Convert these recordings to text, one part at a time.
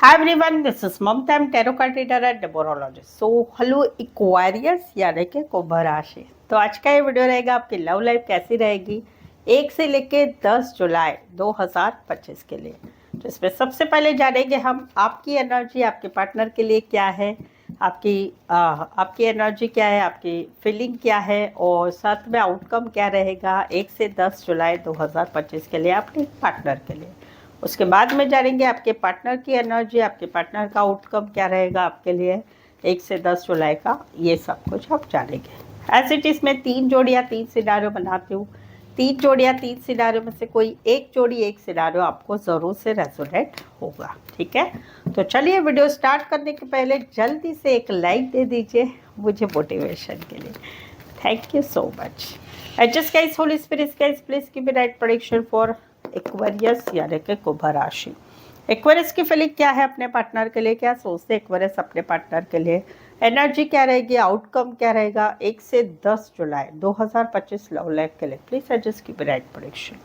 Hi everyone, this is Mamta. I'm tarot card reader and numerologist. So, hello Aquarius यानी कि कुंभ राशि। तो आज का ये वीडियो रहेगा आपकी लव लाइफ कैसी रहेगी 1 से लेके 10 जुलाई 2025 के लिए। तो इसमें सबसे पहले जानेंगे हम आपकी एनर्जी आपके पार्टनर के लिए क्या है, आपकी एनर्जी क्या है, आपकी फीलिंग क्या है और साथ में आउटकम क्या रहेगा 1 से 10 जुलाई 2025 के लिए अपने पार्टनर के लिए। उसके बाद में जानेंगे आपके पार्टनर की एनर्जी, आपके पार्टनर का आउटकम क्या रहेगा आपके लिए 1 से 10 जुलाई का, ये सब कुछ आप जानेंगे। एज इट इज़ मैं 3 जोड़ियाँ 3 सिनारियो बनाती हूँ। 3 जोड़ियाँ 3 सिनारियो में से कोई एक जोड़ी एक सिनारियो आपको ज़रूर से रेजोनेट होगा, ठीक है। तो चलिए वीडियो स्टार्ट करने के पहले जल्दी से एक लाइक दे दीजिए मुझे मोटिवेशन के लिए। Thank you so much. Adjust guys, Holi spirit guys, please give me right prediction for Aquarius यानी कि कुंभ राशि। एक्वेरियस की फीलिंग क्या है अपने पार्टनर के लिए, क्या सोचते हैं एक्वेरियस अपने पार्टनर के लिए, एनर्जी क्या रहेगी, आउटकम क्या रहेगा 1 से 10 जुलाई 2025 लव लाइफ के लिए। Please adjust give me right prediction.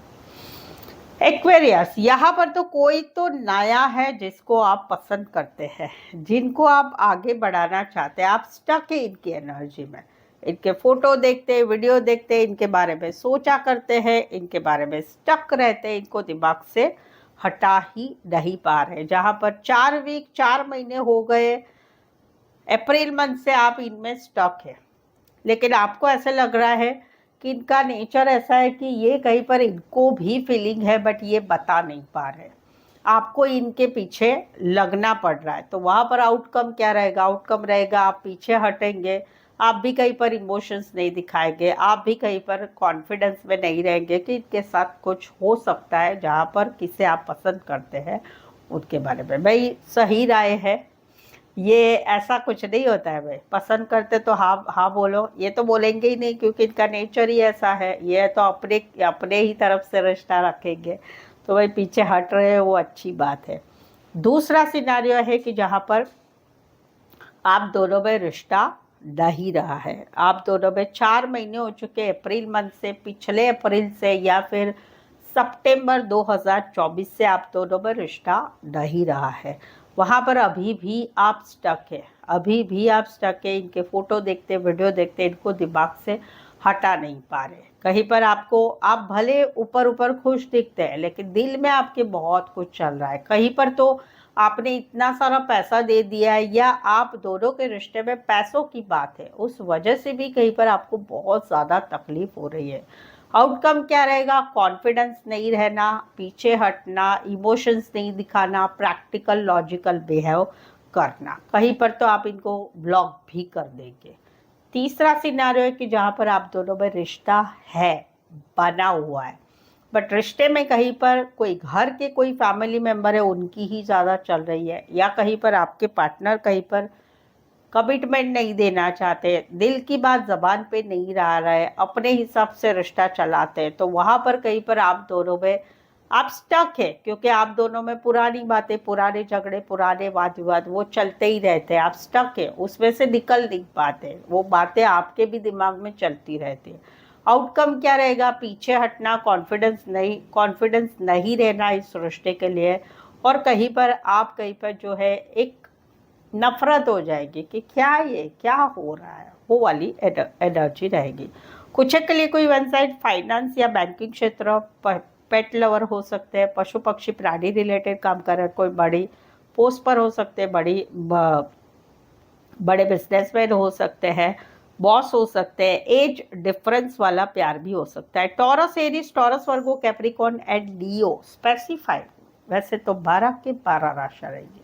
Aquarius, यहाँ पर तो कोई तो नया है जिसको आप पसंद करते हैं, जिनको आप आगे बढ़ाना चाहते हैं, आप स्टक है इनकी एनर्जी में, इनके फोटो देखते हैं, वीडियो देखते हैं, इनके बारे में सोचा करते हैं, इनके बारे में स्टक रहते हैं, इनको दिमाग से हटा ही नहीं पा रहे। जहाँ पर 4 वीक 4 महीने हो गए, अप्रैल मंथ से आप इनमें स्टक है, लेकिन आपको ऐसा लग रहा है कि इनका नेचर ऐसा है कि ये कहीं पर इनको भी फीलिंग है बट ये बता नहीं पा रहे, आपको इनके पीछे लगना पड़ रहा है। तो वहाँ पर आउटकम क्या रहेगा, आउटकम रहेगा आप पीछे हटेंगे, आप भी कहीं पर इमोशंस नहीं दिखाएंगे, आप भी कहीं पर कॉन्फिडेंस में नहीं रहेंगे कि इनके साथ कुछ हो सकता है। जहाँ पर किसे आप पसंद करते हैं उनके बारे में भाई सही राय है, ये ऐसा कुछ नहीं होता है भाई, पसंद करते तो हाँ हाँ बोलो, ये तो बोलेंगे ही नहीं क्योंकि इनका नेचर ही ऐसा है, ये तो अपने अपने ही तरफ से रिश्ता रखेंगे। तो भाई पीछे हट रहे हैं वो अच्छी बात है। दूसरा सिनारियो है कि जहाँ पर आप दोनों में रिश्ता नहीं रहा है, आप दोनों में 4 महीने हो चुके, अप्रैल मंथ से, पिछले अप्रैल से या फिर सितंबर 2024 से आप दोनों में रिश्ता नहीं रहा है। वहाँ पर अभी भी आप स्टक है, अभी भी आप स्टक है, इनके फोटो देखते वीडियो देखते इनको दिमाग से हटा नहीं पा रहे। कहीं पर आपको, आप भले ऊपर ऊपर खुश दिखते हैं लेकिन दिल में आपके बहुत कुछ चल रहा है। कहीं पर तो आपने इतना सारा पैसा दे दिया है या आप दोनों के रिश्ते में पैसों की बात है, उस वजह से भी कहीं पर आपको बहुत ज़्यादा तकलीफ हो रही है। आउटकम क्या रहेगा, कॉन्फिडेंस नहीं रहना, पीछे हटना, इमोशंस नहीं दिखाना, प्रैक्टिकल लॉजिकल बिहेव करना, कहीं पर तो आप इनको ब्लॉक भी कर देंगे। तीसरा सिनारियो है कि जहाँ पर आप दोनों में रिश्ता है, बना हुआ है, बट रिश्ते में कहीं पर कोई घर के कोई फैमिली मेम्बर है उनकी ही ज़्यादा चल रही है, या कहीं पर आपके पार्टनर कहीं पर कमिटमेंट नहीं देना चाहते, दिल की बात ज़बान पे नहीं रहा है, अपने हिसाब से रिश्ता चलाते हैं। तो वहाँ पर कहीं पर आप दोनों में आप स्टक है, क्योंकि आप दोनों में पुरानी बातें, पुराने झगड़े, पुराने वाद विवाद वो चलते ही रहते हैं, आप स्टक है, उसमें से निकल नहीं पाते, वो बातें आपके भी दिमाग में चलती रहती है। आउटकम क्या रहेगा, पीछे हटना, कॉन्फिडेंस नहीं रहना इस रिश्ते के लिए, और कहीं पर आप कहीं पर जो है एक नफरत हो जाएगी कि क्या ये क्या हो रहा है, वो वाली एनर्जी रहेगी। कुछ के लिए कोई वन साइड फाइनेंस या बैंकिंग क्षेत्र, पेट लवर हो सकते हैं, पशु पक्षी प्राणी रिलेटेड काम कर रहे हैं, कोई बड़ी पोस्ट पर हो सकते हैं, बड़े बिजनेसमैन हो सकते हैं, बॉस हो सकते हैं, एज डिफरेंस वाला प्यार भी हो सकता है। Taurus Aries, Taurus Virgo, Capricorn and Leo specified, वैसे तो 12 के 12 राशि रहेगी।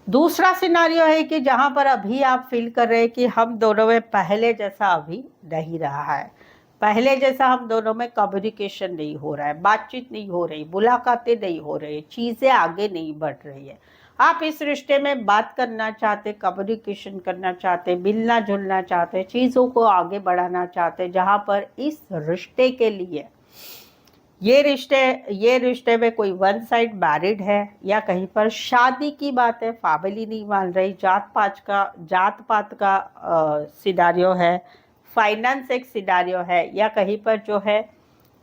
दूसरा सिनारियो है कि जहां पर अभी आप फील कर रहे हैं कि हम दोनों में पहले जैसा अभी नहीं रहा है, पहले जैसा हम दोनों में कम्युनिकेशन नहीं हो रहा है, बातचीत नहीं हो रही, मुलाकातें नहीं हो रही, चीज़ें आगे नहीं बढ़ रही है। आप इस रिश्ते में बात करना चाहते, कम्युनिकेशन करना चाहते, मिलना जुलना चाहते, चीज़ों को आगे बढ़ाना चाहते, जहाँ पर इस रिश्ते के लिए ये रिश्ते में कोई वन साइड मैरिड है या कहीं पर शादी की बात है, फैमिली नहीं मान रही, जात पात का सिनारियो है, फाइनेंस एक सिनारियो है, या कहीं पर जो है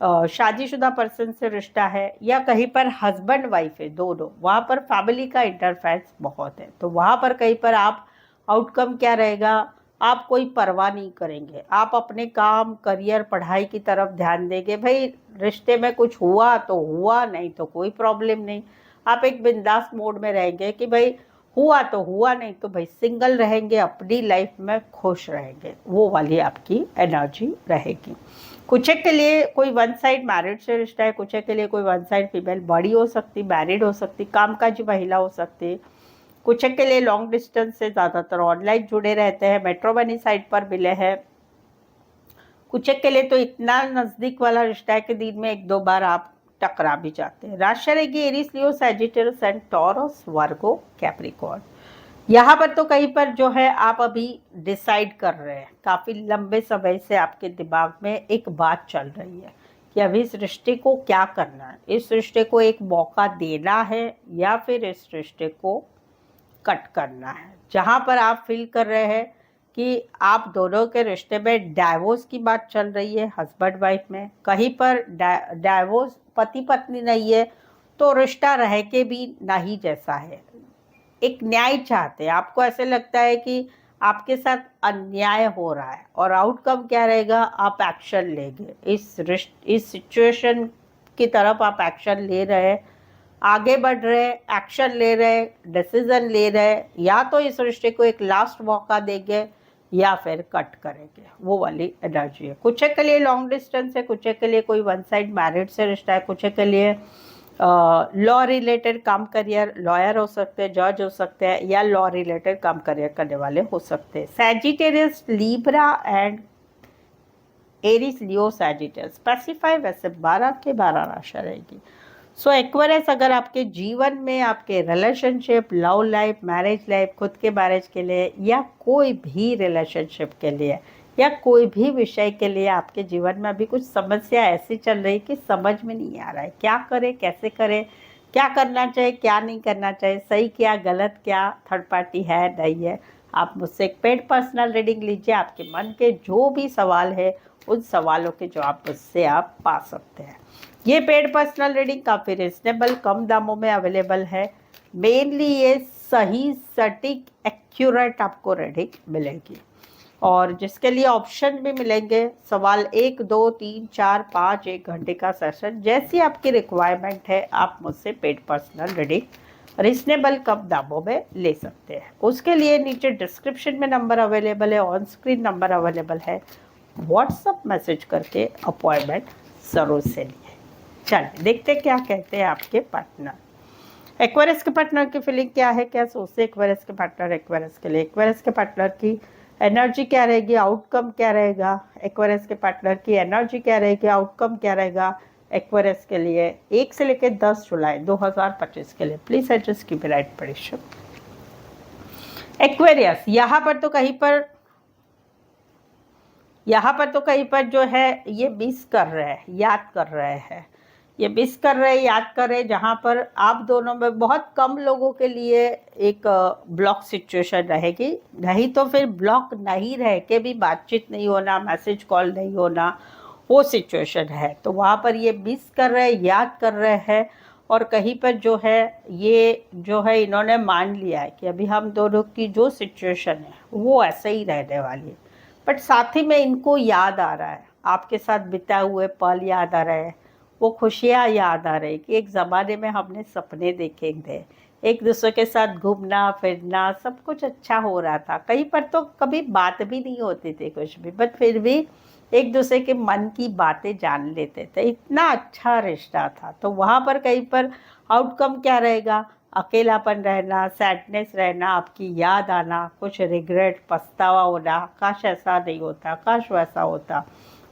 शादीशुदा पर्सन से रिश्ता है या कहीं पर हस्बैंड वाइफ है दोनों, वहाँ पर फैमिली का इंटरफेरेंस बहुत है। तो वहाँ पर कहीं पर आप आउटकम क्या रहेगा, आप कोई परवाह नहीं करेंगे, आप अपने काम करियर पढ़ाई की तरफ ध्यान देंगे। भाई रिश्ते में कुछ हुआ तो हुआ, नहीं तो कोई प्रॉब्लम नहीं। आप एक बिंदास मोड में रहेंगे कि भाई हुआ तो हुआ, नहीं तो भाई सिंगल रहेंगे, अपनी लाइफ में खुश रहेंगे। वो वाली आपकी एनर्जी रहेगी। कुछ एक के लिए कोई वन साइड मैरिड से रिश्ता है, कुछ एक के लिए कोई वन साइड फीमेल बड़ी हो सकती, मैरिड हो सकती, कामकाजी महिला हो सकती। कुछ एक के लिए लॉन्ग डिस्टेंस से ज़्यादातर ऑनलाइन जुड़े रहते हैं, मेट्रोमनी साइड पर मिले हैं। कुछ एक के लिए तो इतना नज़दीक वाला रिश्ता है कि दिन में एक दो बार आप टकरा भी जाते हैं। राशि रहेगी Aries, Leo, Sagittarius and taurus, Virgo, Capricorn. यहाँ पर तो कहीं पर जो है आप अभी डिसाइड कर रहे हैं, काफ़ी लंबे समय से आपके दिमाग में एक बात चल रही है कि अभी इस रिश्ते को क्या करना है, इस रिश्ते को एक मौका देना है या फिर इस रिश्ते को कट करना है। जहाँ पर आप फील कर रहे हैं कि आप दोनों के रिश्ते में डाइवोर्स की बात चल रही है, हस्बैंड वाइफ में, कहीं पर डाइवोर्स पति पत्नी नहीं है तो रिश्ता रह के भी नहीं जैसा है, एक न्याय चाहते हैं। आपको ऐसे लगता है कि आपके साथ अन्याय हो रहा है और आउटकम क्या रहेगा, आप एक्शन लेंगे। इस सिचुएशन की तरफ आप एक्शन ले रहे हैं, आगे बढ़ रहे हैं, एक्शन ले रहे हैं, डिसीजन ले रहे हैं। या तो इस रिश्ते को एक लास्ट मौका देंगे या फिर कट करेंगे, वो वाली एनर्जी है। कुछ के लिए लॉन्ग डिस्टेंस है, कुछ के लिए कोई वन साइड मैरिड से रिश्ता है, कुछ के लिए लॉ रिलेटेड काम करियर, लॉयर हो सकते हैं, जज हो सकते हैं, या लॉ रिलेटेड काम करियर करने वाले हो सकते हैं। Sagittarius, Libra and Aries, Leo, Sagittarius specify वैसे 12 के 12 राशि रहेगी। सो एक्वेरियस अगर आपके जीवन में, आपके relationship, love life, marriage life, खुद के मैरिज के लिए या कोई भी रिलेशनशिप के लिए या कोई भी विषय के लिए आपके जीवन में अभी कुछ समस्या ऐसी चल रही कि समझ में नहीं आ रहा है क्या करें, कैसे करें, क्या करना चाहिए, क्या नहीं करना चाहिए, सही क्या गलत क्या, थर्ड पार्टी है नहीं है, आप मुझसे एक पेड पर्सनल रीडिंग लीजिए। आपके मन के जो भी सवाल है उन सवालों के जवाब मुझसे आप पा सकते हैं। ये पेड पर्सनल रीडिंग काफ़ी रिजनेबल कम दामों में अवेलेबल है। मेनली ये सही सटीक एक्यूरेट आपको रीडिंग मिलेगी और जिसके लिए ऑप्शन भी मिलेंगे, सवाल 1, 2, 3, 4, 5, 1 घंटे का सेशन, जैसी आपकी रिक्वायरमेंट है आप मुझसे पेड पर्सनल रीडिंग रिजनेबल कम दामों में ले सकते हैं। उसके लिए नीचे डिस्क्रिप्शन में नंबर अवेलेबल है, ऑन स्क्रीन नंबर अवेलेबल है, व्हाट्सअप मैसेज करके अपॉइंटमेंट ज़रूर से लिए। चलिए देखते क्या कहते हैं आपके पार्टनर। एक्वेरियस के पार्टनर की फीलिंग क्या है, क्या सोचते एक्वेरियस के पार्टनर एक्वेरियस के लिए, एक्वेरियस के पार्टनर की एनर्जी क्या रहेगी, आउटकम क्या रहेगा, एक्वेरियस के पार्टनर की एनर्जी क्या रहेगी, आउटकम क्या रहेगा एक्वेरियस के लिए 1 से लेकर 10 जुलाई 2025 के लिए। प्लीज एडजस्ट की राइट प्रेडिक्शन। एक्वेरियस यहाँ पर तो कहीं पर जो है ये मिस कर रहे हैं, याद कर रहे हैं, ये मिस कर रहे हैं, याद कर रहे हैं, जहाँ पर आप दोनों में बहुत कम लोगों के लिए एक ब्लॉक सिचुएशन रहेगी। नहीं तो फिर ब्लॉक नहीं रह के भी बातचीत नहीं होना, मैसेज कॉल नहीं होना, वो सिचुएशन है। तो वहाँ पर ये मिस कर रहे हैं, याद कर रहे हैं और कहीं पर जो है ये जो है इन्होंने मान लिया है कि अभी हम दोनों की जो सिचुएशन है वो ऐसे ही रहने वाली है। बट साथ ही में इनको याद आ रहा है, आपके साथ बिताए हुए पल याद आ रहे हैं, वो खुशियाँ याद आ रही कि एक ज़माने में हमने सपने देखे थे, एक दूसरे के साथ घूमना फिरना सब कुछ अच्छा हो रहा था। कहीं पर तो कभी बात भी नहीं होती थी कुछ भी, बट फिर भी एक दूसरे के मन की बातें जान लेते थे, इतना अच्छा रिश्ता था। तो वहाँ पर कहीं पर आउटकम क्या रहेगा, अकेलापन रहना, सैडनेस रहना, आपकी याद आना, कुछ रिग्रेट, पछतावा होना, काश ऐसा नहीं होता, काश वैसा होता,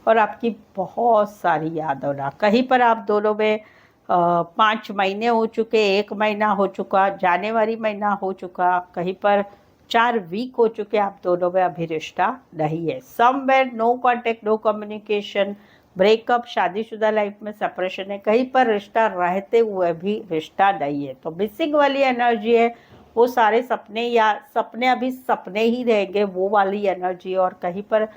और आपकी बहुत सारी याद होना। कहीं पर आप दोनों में 5 महीने हो चुके, 1 महीना हो चुका, जनवरी महीना हो चुका, कहीं पर 4 वीक हो चुके, आप दोनों में अभी रिश्ता नहीं है। Somewhere no contact, no communication, breakup, शादीशुदा लाइफ में सेपरेशन है, कहीं पर रिश्ता रहते हुए भी रिश्ता नहीं है। तो मिसिंग वाली एनर्जी है, वो सारे सपने या सपने अभी सपने ही रहेंगे, वो वाली एनर्जी। और कहीं पर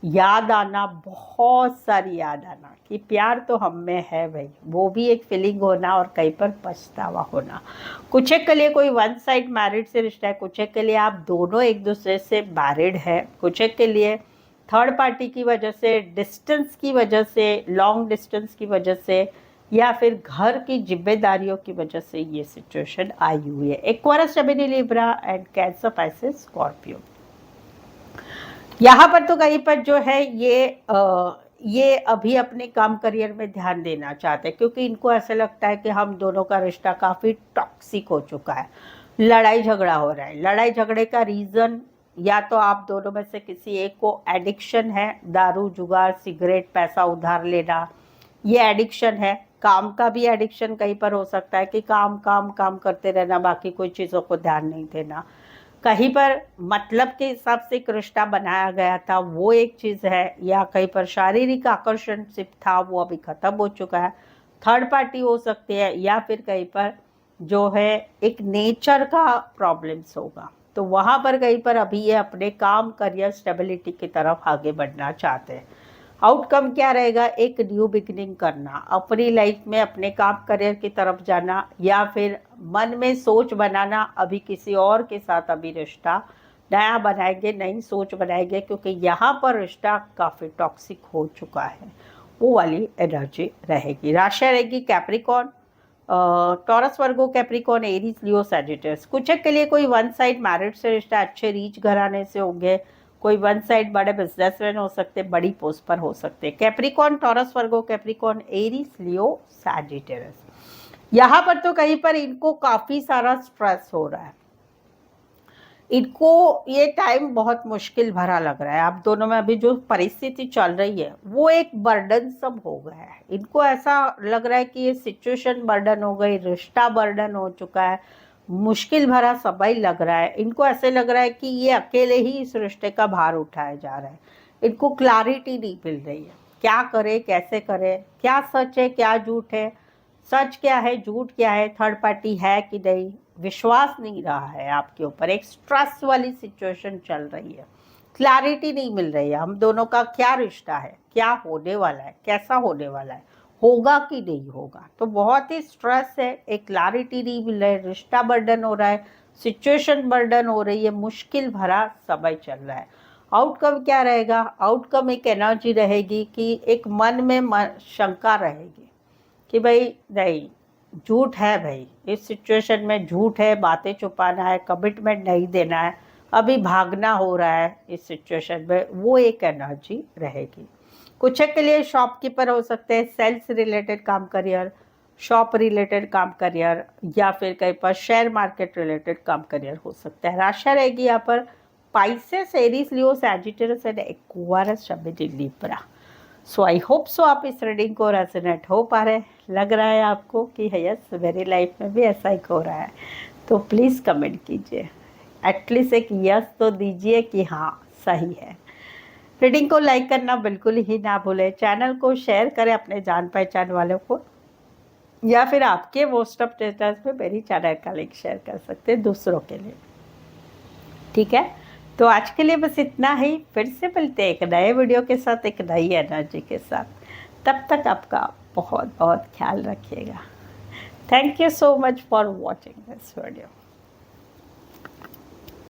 याद आना, बहुत सारी याद आना कि प्यार तो हम में है भाई, वो भी एक फीलिंग होना और कहीं पर पछतावा होना। कुछ एक के लिए कोई वन साइड मैरिड से रिश्ता है, कुछ एक के लिए आप दोनों एक दूसरे से मैरिड है, कुछ एक के लिए थर्ड पार्टी की वजह से, डिस्टेंस की वजह से, लॉन्ग डिस्टेंस की वजह से, या फिर घर की जिम्मेदारियों की वजह से ये सिचुएशन आई हुई है। Aquarius, Gemini, Libra and cancer, Pisces, Scorpio. यहाँ पर तो कहीं पर जो है ये अभी अपने काम करियर में ध्यान देना चाहते हैं, क्योंकि इनको ऐसा लगता है कि हम दोनों का रिश्ता काफ़ी टॉक्सिक हो चुका है, लड़ाई झगड़ा हो रहा है। लड़ाई झगड़े का रीज़न या तो आप दोनों में से किसी एक को एडिक्शन है, दारू, जुगार, सिगरेट, पैसा उधार लेना, ये एडिक्शन है। काम का भी एडिक्शन कहीं पर हो सकता है कि काम काम काम करते रहना, बाकी कोई चीज़ों को ध्यान नहीं देना। कहीं पर मतलब के हिसाब से एक रिश्ता बनाया गया था, वो एक चीज़ है, या कहीं पर शारीरिक आकर्षण सिर्फ था, वो अभी ख़त्म हो चुका है, थर्ड पार्टी हो सकती है, या फिर कहीं पर जो है एक नेचर का प्रॉब्लम्स होगा। तो वहाँ पर कहीं पर अभी ये अपने काम, करियर, स्टेबिलिटी की तरफ आगे बढ़ना चाहते हैं। आउटकम क्या रहेगा? एक न्यू बिगिनिंग करना, अपनी लाइफ में अपने काम, करियर की तरफ जाना, या फिर मन में सोच बनाना अभी किसी और के साथ अभी रिश्ता नया बनाएंगे, नई सोच बनाएंगे, क्योंकि यहाँ पर रिश्ता काफ़ी टॉक्सिक हो चुका है, वो वाली एनर्जी रहेगी। राशि रहेगी कैप्रिकॉन, टॉरस, वर्गो, कैप्रिकॉन, एरीज, लियो, सैजिटस। कुछ के लिए कोई वन साइड मैरिड से रिश्ता, अच्छे रीच घराने से होंगे, कोई वन साइड बड़े बिजनेसमैन हो सकते, बड़ी पोस्ट पर हो सकते। कैप्रिकॉन, टॉरस, वर्गो, कैप्रिकॉन, एरीज, लियो, सैजिटस। यहाँ पर तो कहीं पर इनको काफ़ी सारा स्ट्रेस हो रहा है, इनको ये टाइम बहुत मुश्किल भरा लग रहा है। आप दोनों में अभी जो परिस्थिति चल रही है वो एक बर्डन सब हो गया है। इनको ऐसा लग रहा है कि ये सिचुएशन बर्डन हो गई, रिश्ता बर्डन हो चुका है, मुश्किल भरा समय लग रहा है। इनको ऐसे लग रहा है कि ये अकेले ही इस रिश्ते का भार उठाया जा रहा है। इनको क्लैरिटी नहीं मिल रही है, क्या करे, कैसे करे, क्या सच है, क्या झूठ है, सच क्या है, झूठ क्या है, थर्ड पार्टी है कि नहीं, विश्वास नहीं रहा है आपके ऊपर। एक स्ट्रेस वाली सिचुएशन चल रही है, क्लैरिटी नहीं मिल रही है। हम दोनों का क्या रिश्ता है, क्या होने वाला है, कैसा होने वाला है, होगा कि नहीं होगा, तो बहुत ही स्ट्रेस है, एक क्लैरिटी नहीं मिल रहा है, रिश्ता बर्डन हो रहा है, सिचुएशन बर्डन हो रही है, मुश्किल भरा समय चल रहा है। आउटकम क्या रहेगा? आउटकम एक एनर्जी रहेगी कि एक मन में शंका रहेगी कि भाई नहीं, झूठ है भाई, इस सिचुएशन में झूठ है, बातें छुपाना है, कमिटमेंट नहीं देना है, अभी भागना हो रहा है इस सिचुएशन में, वो एक एनर्जी रहेगी। कुछ के लिए शॉपकीपर हो सकते हैं, सेल्स रिलेटेड काम करियर, शॉप रिलेटेड काम करियर, या फिर कहीं पर शेयर मार्केट रिलेटेड काम करियर हो सकता है। राशि रहेगी यहाँ पर Pisces, Aries, Leo, Sagittarius and Aquarius, Gemini, Libra. So I hope so आप इस रीडिंग को रेजोनेट हो पा रहे, लग रहा है आपको कि यस मेरी लाइफ में भी ऐसा ही हो रहा है, तो प्लीज़ कमेंट कीजिए, एटलीस्ट एक यस तो दीजिए कि हाँ सही है। रीडिंग को लाइक करना बिल्कुल ही ना भूलें, चैनल को शेयर करें अपने जान पहचान वालों को, या फिर आपके व्हाट्सएप स्टेटस पे मेरी चैनल का लिंक शेयर कर सकते हैं दूसरों के लिए। ठीक है, तो आज के लिए बस इतना ही। फिर से मिलते हैं एक नए वीडियो के साथ, एक नई एनर्जी के साथ। तब तक आपका बहुत बहुत ख्याल रखिएगा। Thank you so much for watching this video.